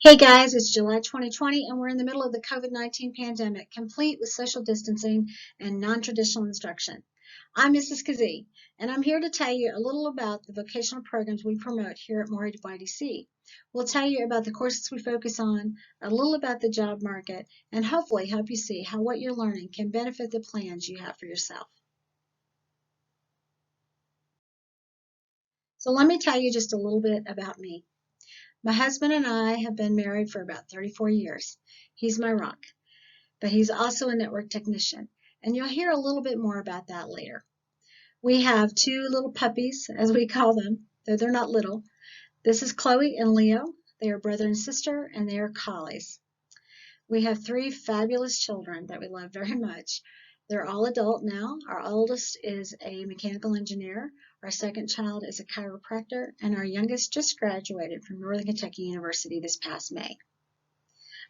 Hey guys, it's July 2020 and we're in the middle of the COVID-19 pandemic, complete with social distancing and non-traditional instruction. I'm Mrs. Kazee, and I'm here to tell you a little about the vocational programs we promote here at Morehead YDC. We'll tell you about the courses we focus on, a little about the job market, and hopefully help you see how what you're learning can benefit the plans you have for yourself. So let me tell you just a little bit about me. My husband and I have been married for about 34 years. He's my rock, but he's also a network technician, and you'll hear a little bit more about that later. We have two little puppies, as we call them, though they're not little. This is Chloe and Leo. They are brother and sister, and they are collies. We have three fabulous children that we love very much. They're all adult now. Our oldest is a mechanical engineer. Our second child is a chiropractor, and our youngest just graduated from Northern Kentucky University this past May.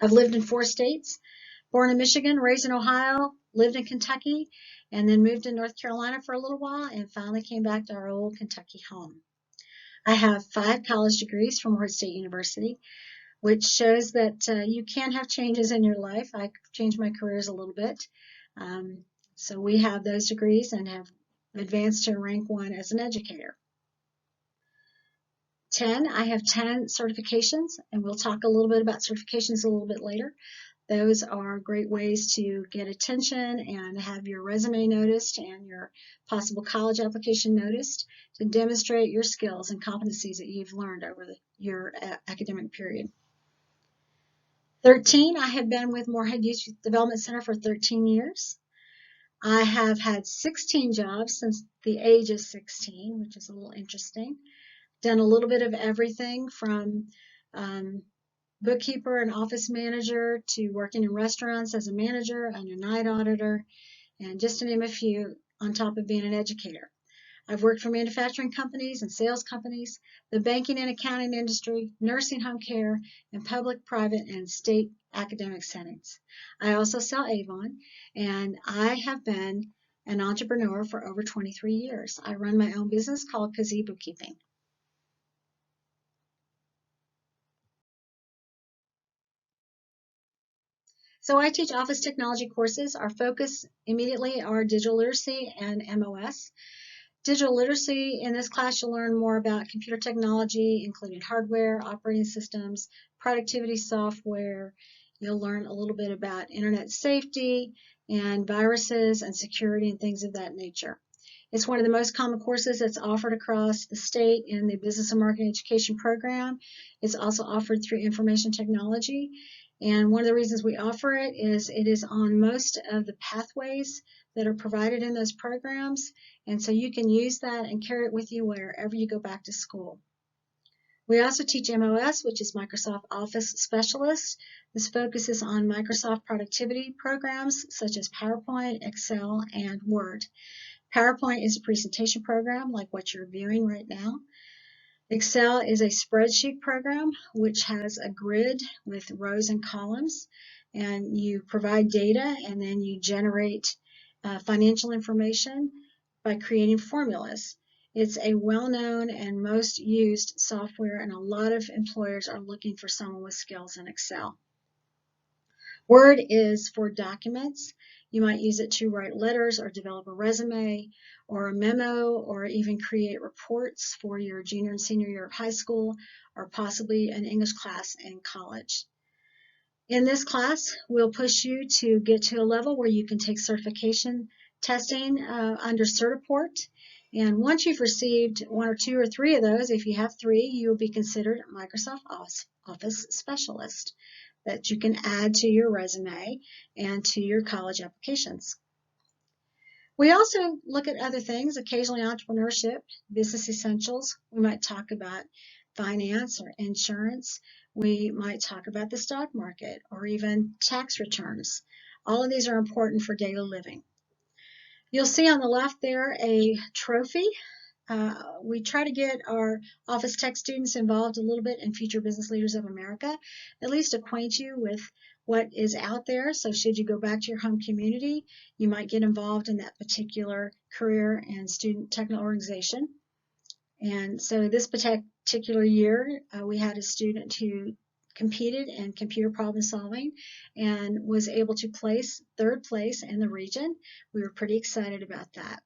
I've lived in 4 states, born in Michigan, raised in Ohio, lived in Kentucky, and then moved to North Carolina for a little while and finally came back to our old Kentucky home. I have 5 college degrees from Morehead State University, which shows that you can have changes in your life. I changed my careers a little bit. So we have those degrees and have advanced to rank 1 as an educator. I have 10 certifications, and we'll talk a little bit about certifications a little bit later. Those are great ways to get attention and have your resume noticed and your possible college application noticed to demonstrate your skills and competencies that you've learned over your academic period. 13, I have been with Morehead Youth Development Center for 13 years. I have had 16 jobs since the age of 16, which is a little interesting. Done a little bit of everything from bookkeeper and office manager to working in restaurants as a manager and a night auditor, and just to name a few, on top of being an educator. I've worked for manufacturing companies and sales companies, the banking and accounting industry, nursing home care, and public, private, and state academic settings. I also sell Avon, and I have been an entrepreneur for over 23 years. I run my own business called Kazee Bookkeeping. So I teach office technology courses. Our focus immediately are digital literacy and MOS. Digital literacy, in this class you'll learn more about computer technology, including hardware, operating systems, productivity software. You'll learn a little bit about internet safety and viruses and security and things of that nature. It's one of the most common courses that's offered across the state in the Business and Marketing Education program. It's also offered through information technology. And one of the reasons we offer it is on most of the pathways that are provided in those programs. And so you can use that and carry it with you wherever you go back to school. We also teach MOS, which is Microsoft Office Specialist. This focuses on Microsoft productivity programs such as PowerPoint, Excel, and Word. PowerPoint is a presentation program like what you're viewing right now. Excel is a spreadsheet program which has a grid with rows and columns, and you provide data and then you generate financial information by creating formulas. It's a well-known and most used software, and a lot of employers are looking for someone with skills in Excel. Word is for documents. You might use it to write letters or develop a resume or a memo, or even create reports for your junior and senior year of high school, or possibly an English class in college. In this class, we'll push you to get to a level where you can take certification testing under Certiport. And once you've received 1 or 2 or 3 of those, if you have 3, you will be considered a Microsoft Office Specialist that you can add to your resume and to your college applications. We also look at other things, occasionally entrepreneurship, business essentials. We might talk about finance or insurance. We might talk about the stock market or even tax returns. All of these are important for daily living. You'll see on the left there a trophy. We try to get our office tech students involved a little bit in Future Business Leaders of America, at least acquaint you with what is out there. So should you go back to your home community, you might get involved in that particular career and student technical organization. And so this particular year, we had a student who competed in computer problem solving and was able to place third place in the region. We were pretty excited about that.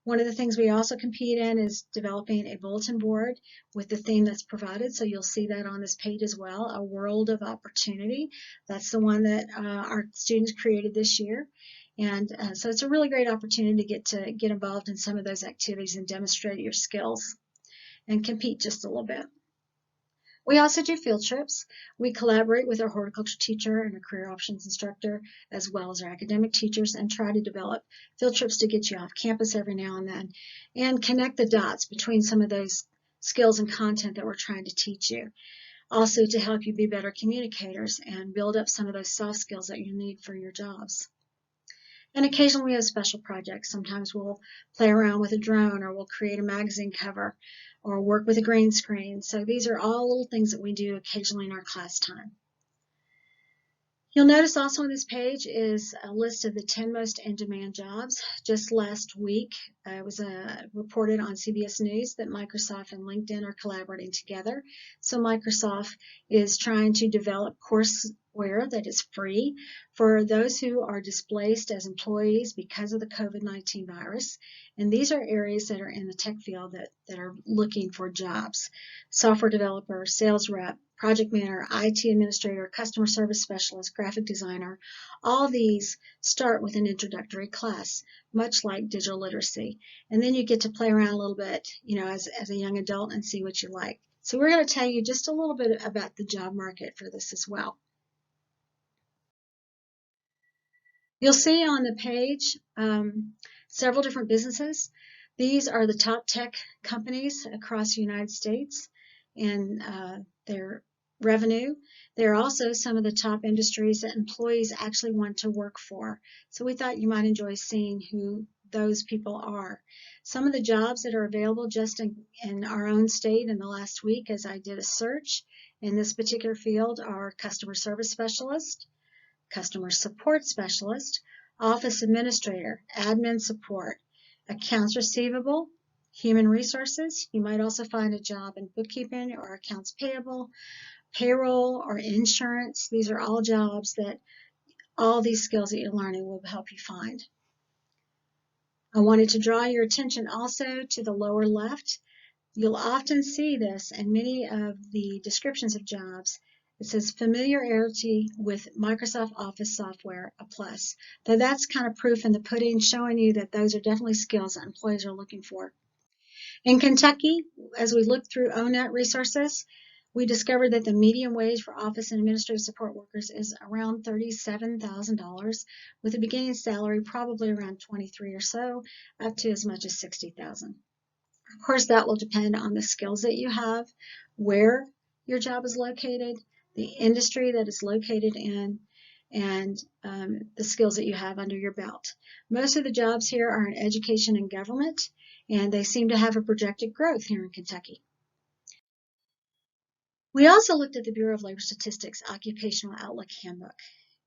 One of the things we also compete in is developing a bulletin board with the theme that's provided. So you'll see that on this page as well, a world of opportunity. That's the one that our students created this year. And so it's a really great opportunity to get involved in some of those activities and demonstrate your skills and compete just a little bit. We also do field trips. We collaborate with our horticulture teacher and our career options instructor, as well as our academic teachers, and try to develop field trips to get you off campus every now and then and connect the dots between some of those skills and content that we're trying to teach you. Also to help you be better communicators and build up some of those soft skills that you need for your jobs. And occasionally we have special projects. Sometimes we'll play around with a drone, or we'll create a magazine cover, or work with a green screen. So these are all little things that we do occasionally in our class time. You'll notice also on this page is a list of the 10 most in-demand jobs. Just last week, it was reported on CBS News that Microsoft and LinkedIn are collaborating together. So Microsoft is trying to develop courseware that is free for those who are displaced as employees because of the COVID-19 virus. And these are areas that are in the tech field that are looking for jobs. Software developer, sales rep, project manager, IT administrator, customer service specialist, graphic designer. All these start with an introductory class, much like digital literacy. And then you get to play around a little bit, as a young adult and see what you like. So we're going to tell you just a little bit about the job market for this as well. You'll see on the page several different businesses. These are the top tech companies across the United States and their revenue. They're also some of the top industries that employees actually want to work for. So we thought you might enjoy seeing who those people are. Some of the jobs that are available just in our own state in the last week, as I did a search in this particular field, are customer service specialist, customer support specialist, office administrator, admin support, accounts receivable, human resources. You might also find a job in bookkeeping or accounts payable, payroll, or insurance. These are all jobs that all these skills that you're learning will help you find. I wanted to draw your attention also to the lower left. You'll often see this in many of the descriptions of jobs. It says familiarity with Microsoft Office software, a plus. Though that's kind of proof in the pudding, showing you that those are definitely skills that employees are looking for. In Kentucky, as we looked through ONET resources, we discovered that the median wage for office and administrative support workers is around $37,000, with a beginning salary probably around $23,000 or so, up to as much as $60,000. Of course, that will depend on the skills that you have, where your job is located, the industry that it's located in, and the skills that you have under your belt. Most of the jobs here are in education and government, and they seem to have a projected growth here in Kentucky. We also looked at the Bureau of Labor Statistics Occupational Outlook Handbook.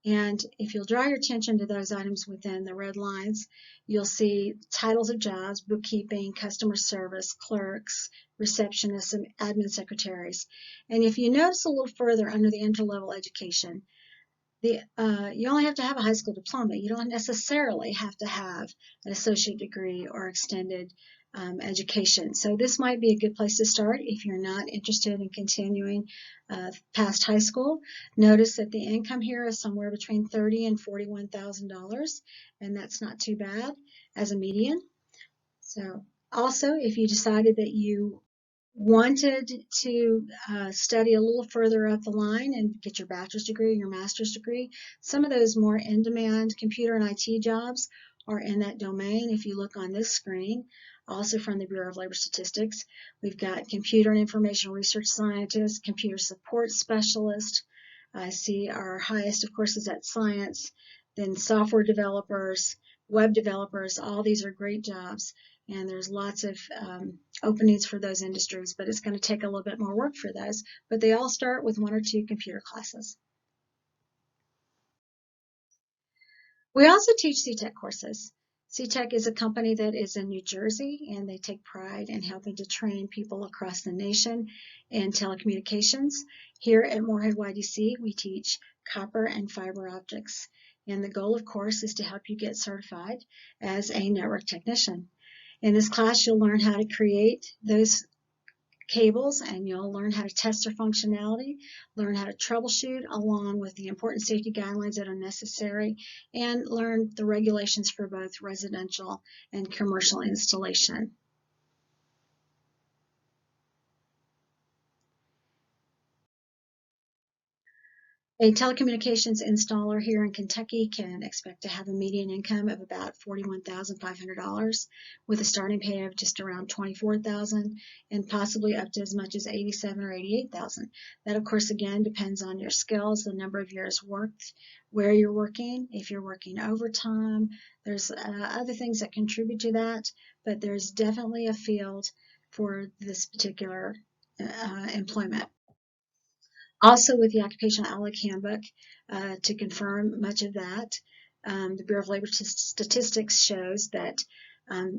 And if you'll draw your attention to those items within the red lines, you'll see titles of jobs, bookkeeping, customer service, clerks, receptionists, and admin secretaries. And if you notice a little further under the interlevel education, you only have to have a high school diploma. You don't necessarily have to have an associate degree or extended education. So this might be a good place to start if you're not interested in continuing past high school. Notice that the income here is somewhere between $30,000 and $41,000, and that's not too bad as a median. So also, if you decided that you wanted to study a little further up the line and get your bachelor's degree and your master's degree, some of those more in-demand computer and IT jobs are in that domain. If you look on this screen, also from the Bureau of Labor Statistics, we've got computer and information research scientist, computer support specialist. I see our highest, of course, is at science, then software developers, web developers. All these are great jobs, and there's lots of openings for those industries, but it's going to take a little bit more work for those. But they all start with 1 or 2 computer classes. We also teach CTEC courses. CTEC is a company that is in New Jersey, and they take pride in helping to train people across the nation in telecommunications. Here at Morehead YDC, we teach copper and fiber optics. And the goal, of course, is to help you get certified as a network technician. In this class, you'll learn how to create those cables, and you'll learn how to test their functionality, learn how to troubleshoot along with the important safety guidelines that are necessary, and learn the regulations for both residential and commercial installation. A telecommunications installer here in Kentucky can expect to have a median income of about $41,500 with a starting pay of just around $24,000 and possibly up to as much as $87,000 or $88,000. That, of course, again, depends on your skills, the number of years worked, where you're working, if you're working overtime. There's other things that contribute to that, but there's definitely a field for this particular employment. Also with the Occupational Handbook, to confirm much of that, the Bureau of Labor Statistics shows that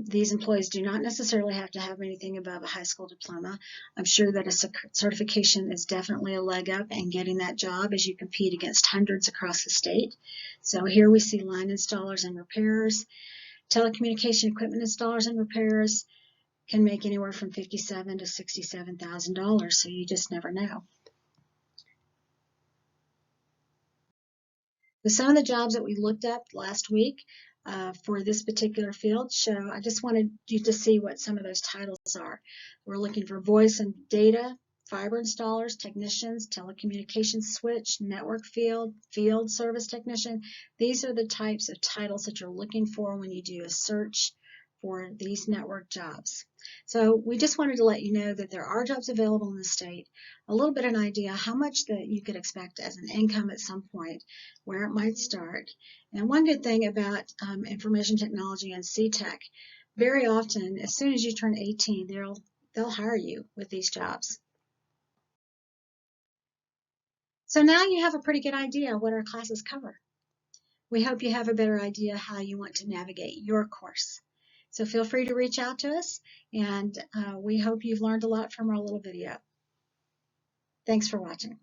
these employees do not necessarily have to have anything above a high school diploma. I'm sure that a certification is definitely a leg up in getting that job as you compete against hundreds across the state. So here we see line installers and repairers. Telecommunication equipment installers and repairers can make anywhere from $57,000 to $67,000, so you just never know. Some of the jobs that we looked up last week for this particular field show, I just wanted you to see what some of those titles are. We're looking for voice and data, fiber installers, technicians, telecommunications switch, network field service technician. These are the types of titles that you're looking for when you do a search for these network jobs. So we just wanted to let you know that there are jobs available in the state, a little bit of an idea how much that you could expect as an income at some point, where it might start. And one good thing about information technology and CTech, very often, as soon as you turn 18, they'll hire you with these jobs. So now you have a pretty good idea what our classes cover. We hope you have a better idea how you want to navigate your course. So feel free to reach out to us, and we hope you've learned a lot from our little video. Thanks for watching.